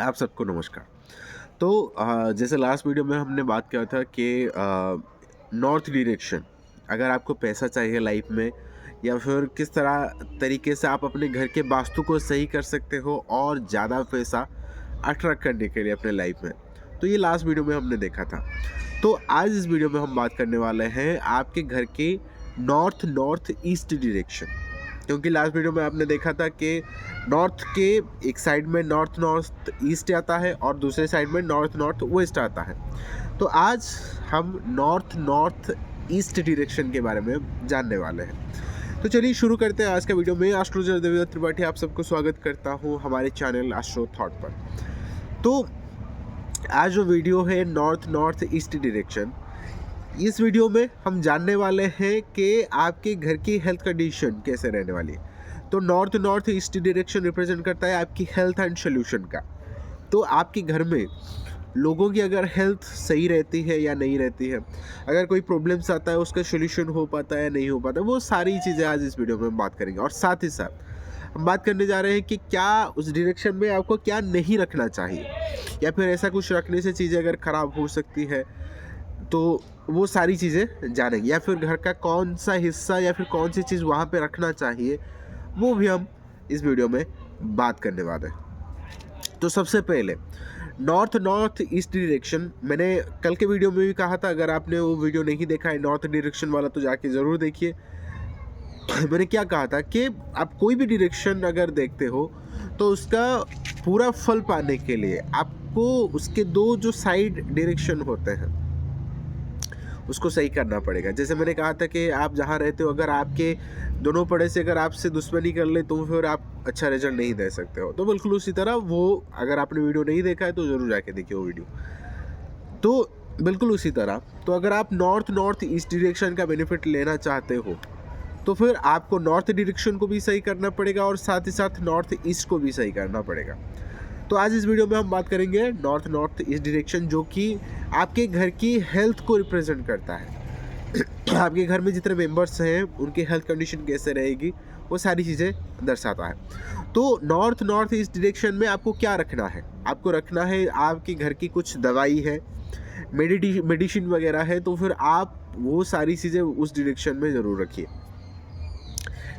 आप सबको नमस्कार। तो जैसे लास्ट वीडियो में हमने बात किया था कि नॉर्थ डायरेक्शन, अगर आपको पैसा चाहिए लाइफ में या फिर किस तरह तरीके से आप अपने घर के वास्तु को सही कर सकते हो और ज़्यादा पैसा अट्रैक्ट करने के लिए अपने लाइफ में। तो ये लास्ट वीडियो में हमने देखा था। तो आज इस वीडियो में हम बात करने वाले हैं आपके घर के नॉर्थ नॉर्थ ईस्ट डायरेक्शन। क्योंकि लास्ट वीडियो में आपने देखा था कि नॉर्थ के एक साइड में नॉर्थ नॉर्थ ईस्ट आता है और दूसरे साइड में नॉर्थ नॉर्थ वेस्ट आता है। तो आज हम नॉर्थ नॉर्थ ईस्ट डायरेक्शन के बारे में जानने वाले हैं। तो चलिए शुरू करते हैं आज का वीडियो। मैं एस्ट्रोलॉजर देवदत्त त्रिपाठी आप सबको स्वागत करता हूँ हमारे चैनल एस्ट्रो थॉट पर। तो आज जो वीडियो है नॉर्थ नॉर्थ ईस्ट डायरेक्शन, इस वीडियो में हम जानने वाले हैं कि आपके घर की हेल्थ कंडीशन कैसे रहने वाली है। तो north north east direction represent करता है आपकी हेल्थ एंड सोल्यूशन का। तो आपके घर में लोगों की अगर हेल्थ सही रहती है या नहीं रहती है, अगर कोई प्रॉब्लम्स आता है उसका सोल्यूशन हो पाता है या नहीं हो पाता, वो सारी चीज़ें आज इस वीडियो में हम बात करेंगे। और साथ ही साथ हम बात करने जा रहे हैं कि क्या उस डायरेक्शन में आपको क्या नहीं रखना चाहिए, या फिर ऐसा कुछ रखने से चीज़ें अगर ख़राब हो सकती है, तो वो सारी चीज़ें जानेंगे। या फिर घर का कौन सा हिस्सा या फिर कौन सी चीज़ वहाँ पे रखना चाहिए, वो भी हम इस वीडियो में बात करने वाले हैं। तो सबसे पहले नॉर्थ नॉर्थ ईस्ट डायरेक्शन, मैंने कल के वीडियो में भी कहा था, अगर आपने वो वीडियो नहीं देखा है नॉर्थ डायरेक्शन वाला तो जाके ज़रूर देखिए। मैंने क्या कहा था कि आप कोई भी डायरेक्शन अगर देखते हो तो उसका पूरा फल पाने के लिए आपको उसके दो जो साइड डायरेक्शन होते हैं उसको सही करना पड़ेगा। जैसे मैंने कहा था कि आप जहाँ रहते हो, अगर आपके दोनों पड़े से अगर आपसे दुश्मनी कर ले तो फिर आप अच्छा रिजल्ट नहीं दे सकते हो। तो बिल्कुल उसी तरह वो, अगर आपने वीडियो नहीं देखा है तो ज़रूर जाके देखिए वो वीडियो। तो बिल्कुल उसी तरह, तो अगर आप नॉर्थ नॉर्थ ईस्ट डायरेक्शन का बेनिफिट लेना चाहते हो तो फिर आपको नॉर्थ डायरेक्शन को भी सही करना पड़ेगा और साथ ही साथ नॉर्थ ईस्ट को भी सही करना पड़ेगा। तो आज इस वीडियो में हम बात करेंगे नॉर्थ नॉर्थ ईस्ट डायरेक्शन, जो कि आपके घर की हेल्थ को रिप्रेजेंट करता है। आपके घर में जितने मेंबर्स हैं उनकी हेल्थ कंडीशन कैसे रहेगी, वो सारी चीज़ें दर्शाता है। तो नॉर्थ नॉर्थ ईस्ट डायरेक्शन में आपको क्या रखना है? आपको रखना है आपके घर की कुछ दवाई है, मेडिसिन वगैरह है, तो फिर आप वो सारी चीज़ें उस डायरेक्शन में ज़रूर रखिए।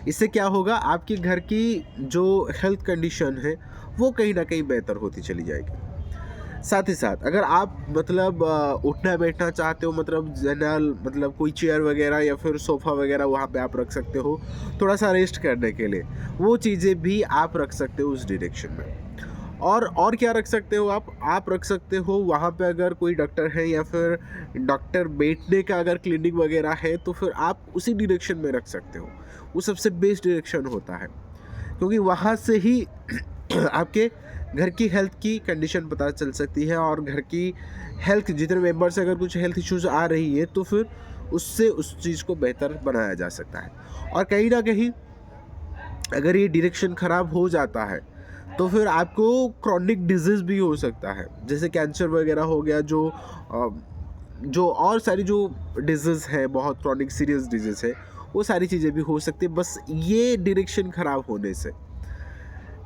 इससे क्या होगा, आपके घर की जो हेल्थ कंडीशन है वो कहीं ना कहीं बेहतर होती चली जाएगी। साथ ही साथ अगर आप मतलब उठना बैठना चाहते हो, मतलब जनरल मतलब कोई चेयर वगैरह या फिर सोफ़ा वगैरह वहाँ पे आप रख सकते हो थोड़ा सा रेस्ट करने के लिए, वो चीज़ें भी आप रख सकते हो उस डायरेक्शन में। और क्या रख सकते हो आप रख सकते हो वहाँ पे अगर कोई डॉक्टर है या फिर डॉक्टर बैठने का अगर क्लिनिक वगैरह है तो फिर आप उसी डायरेक्शन में रख सकते हो। वो सबसे बेस्ट डायरेक्शन होता है, क्योंकि वहाँ से ही आपके घर की हेल्थ की कंडीशन पता चल सकती है और घर की हेल्थ जितने मेंबर से अगर कुछ हेल्थ इश्यूज आ रही है तो फिर उससे उस चीज़ को बेहतर बनाया जा सकता है। और कहीं ना कहीं अगर ये डायरेक्शन ख़राब हो जाता है तो फिर आपको क्रॉनिक डिजीज़ भी हो सकता है, जैसे कैंसर वगैरह हो गया, जो और सारी जो डिजीज़ है, बहुत क्रॉनिक सीरियस डिजीज़ है, वो सारी चीज़ें भी हो सकती है बस ये डायरेक्शन ख़राब होने से।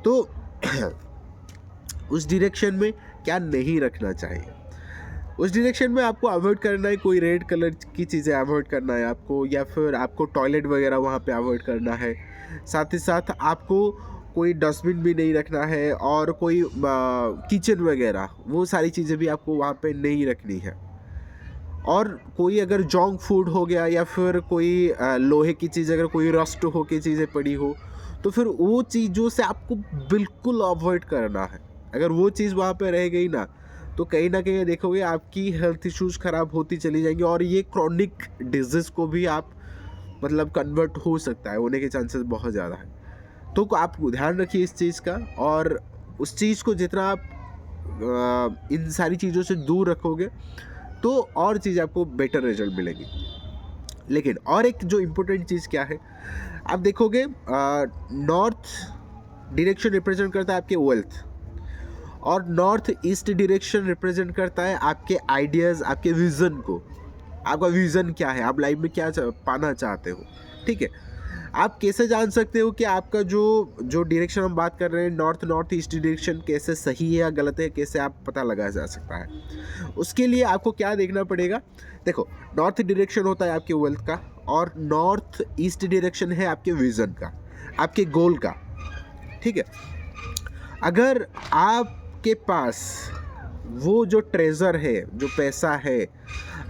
तो उस डायरेक्शन में क्या नहीं रखना चाहिए? उस डायरेक्शन में आपको अवॉइड करना है, कोई रेड कलर की चीज़ें अवॉइड करना है आपको, या फिर आपको टॉयलेट वगैरह वहाँ पे अवॉइड करना है। साथ ही साथ आपको कोई डस्टबिन भी नहीं रखना है और कोई किचन वगैरह, वो सारी चीज़ें भी आपको वहाँ पे नहीं रखनी है। और कोई अगर जंक फूड हो गया या फिर कोई लोहे की चीज़, अगर कोई रस्ट हो के चीज़ें पड़ी हो तो फिर वो चीज़ों से आपको बिल्कुल अवॉइड करना है। अगर वो चीज़ वहाँ पे रह गई ना तो कहीं ना कहीं देखोगे आपकी हेल्थ इश्यूज़ ख़राब होती चली जाएंगी और ये क्रॉनिक डिजीज़ को भी आप मतलब कन्वर्ट हो सकता है, होने के चांसेस बहुत ज़्यादा है। तो आप ध्यान रखिए इस चीज़ का, और उस चीज़ को जितना आप इन सारी चीज़ों से दूर रखोगे तो और चीज़ आपको बेटर रिजल्ट मिलेगी। लेकिन और एक जो इम्पोर्टेंट चीज़ क्या है, आप देखोगे नॉर्थ डायरेक्शन रिप्रेजेंट करता है आपके वेल्थ, और नॉर्थ ईस्ट डायरेक्शन रिप्रेजेंट करता है आपके आइडियाज़, आपके विज़न को। आपका विज़न क्या है, आप लाइफ में क्या पाना चाहते हो, ठीक है। आप कैसे जान सकते हो कि आपका जो डायरेक्शन हम बात कर रहे हैं नॉर्थ ईस्ट डायरेक्शन कैसे सही है या गलत है, कैसे आप पता लगाया जा सकता है? उसके लिए आपको क्या देखना पड़ेगा? देखो, नॉर्थ डायरेक्शन होता है आपके वेल्थ का, और नॉर्थ ईस्ट डायरेक्शन है आपके विजन का, आपके गोल का। ठीक है, अगर आपके पास वो जो ट्रेजर है, जो पैसा है,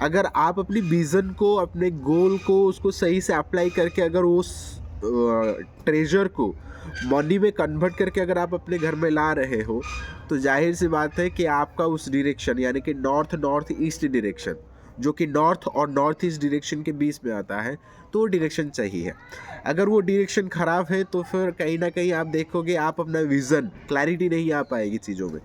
अगर आप अपनी विज़न को, अपने गोल को, उसको सही से अप्लाई करके अगर उस ट्रेजर को मनी में कन्वर्ट करके अगर आप अपने घर में ला रहे हो, तो जाहिर सी बात है कि आपका उस डायरेक्शन यानी कि नॉर्थ ईस्ट डायरेक्शन, जो कि नॉर्थ और नॉर्थ ईस्ट डायरेक्शन के बीच में आता है, तो वो डायरेक्शन सही है। अगर वो डायरेक्शन ख़राब है तो फिर कहीं ना कहीं आप देखोगे आप अपना विज़न, क्लैरिटी नहीं आ पाएगी चीज़ों में।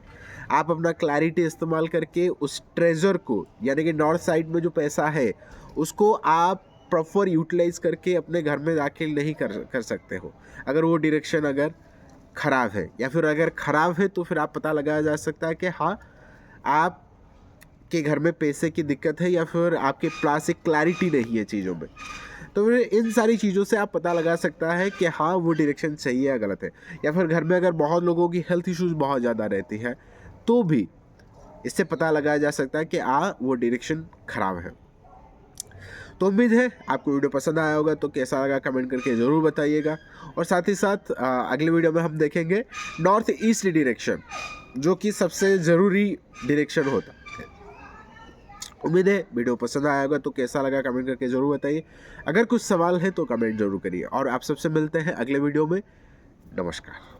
आप अपना क्लैरिटी इस्तेमाल करके उस ट्रेजर को, यानी कि नॉर्थ साइड में जो पैसा है, उसको आप प्रॉपर यूटिलाइज करके अपने घर में दाखिल नहीं कर सकते हो, अगर वो डायरेक्शन अगर ख़राब है। या फिर अगर ख़राब है तो फिर आप पता लगाया जा सकता है कि हाँ, आपके घर में पैसे की दिक्कत है या फिर आपके पास एक क्लैरिटी नहीं है चीज़ों में। तो फिर इन सारी चीज़ों से आप पता लगा सकता है कि हाँ, वो डायरेक्शन सही है या गलत है। या फिर घर में अगर बहुत लोगों की हेल्थ इश्यूज़ बहुत ज़्यादा रहती है, तो भी इससे पता लगाया जा सकता है कि वो डायरेक्शन ख़राब है। तो उम्मीद है आपको वीडियो पसंद आया होगा, तो कैसा लगा कमेंट करके ज़रूर बताइएगा। और साथ ही साथ अगले वीडियो में हम देखेंगे नॉर्थ ईस्ट डायरेक्शन, जो कि सबसे ज़रूरी डायरेक्शन होता है। उम्मीद है वीडियो पसंद आया होगा, तो कैसा लगा कमेंट करके ज़रूर बताइए। अगर कुछ सवाल है तो कमेंट ज़रूर करिए, और आप सबसे मिलते हैं अगले वीडियो में। नमस्कार।